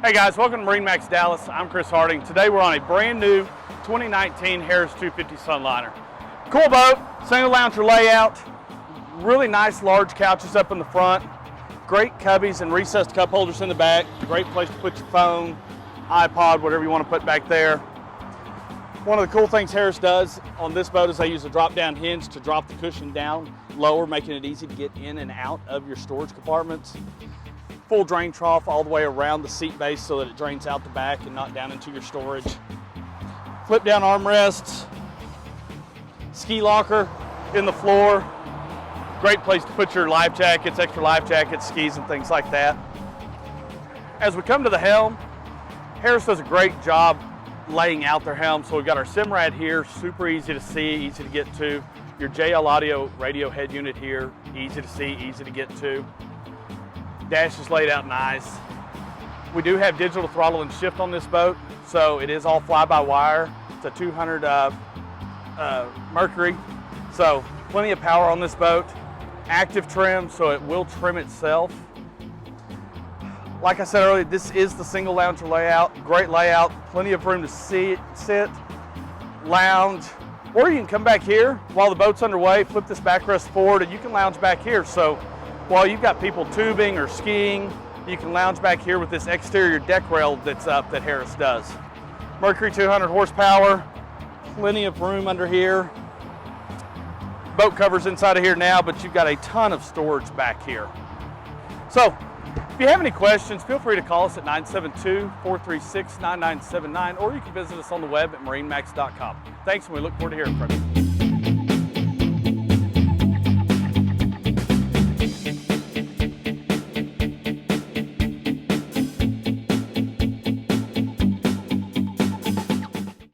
Hey guys, welcome to MarineMax Dallas. I'm Chris Harding. Today we're on a brand new 2019 Harris 250 Sunliner. Cool boat, single lounger layout, really nice large couches up in the front, great cubbies and recessed cup holders in the back, great place to put your phone, iPod, whatever you want to put back there. One of the cool things Harris does on this boat is they use a drop down hinge to drop the cushion down lower, making it easy to get in and out of your storage compartments. Full drain trough all the way around the seat base so that it drains out the back and not down into your storage. Flip down armrests, ski locker in the floor. Great place to put your life jackets, extra life jackets, skis and things like that. As we come to the helm, Harris does a great job laying out their helm. So we've got our Simrad here, super easy to see, easy to get to. Your JL Audio radio head unit here, easy to see, easy to get to. Dash is laid out nice. We do have digital throttle and shift on this boat, so it is all fly-by-wire. It's a 200 Mercury, so plenty of power on this boat. Active trim, so it will trim itself. Like I said earlier, this is the single lounger layout. Great layout, plenty of room to sit, lounge, or you can come back here while the boat's underway, flip this backrest forward, and you can lounge back here. So while you've got people tubing or skiing, you can lounge back here with this exterior deck rail that's up that Harris does. Mercury 200 horsepower, plenty of room under here. Boat covers inside of here now, but you've got a ton of storage back here. So if you have any questions, feel free to call us at 972-436-9979, or you can visit us on the web at marinemax.com. Thanks, and we look forward to hearing from you.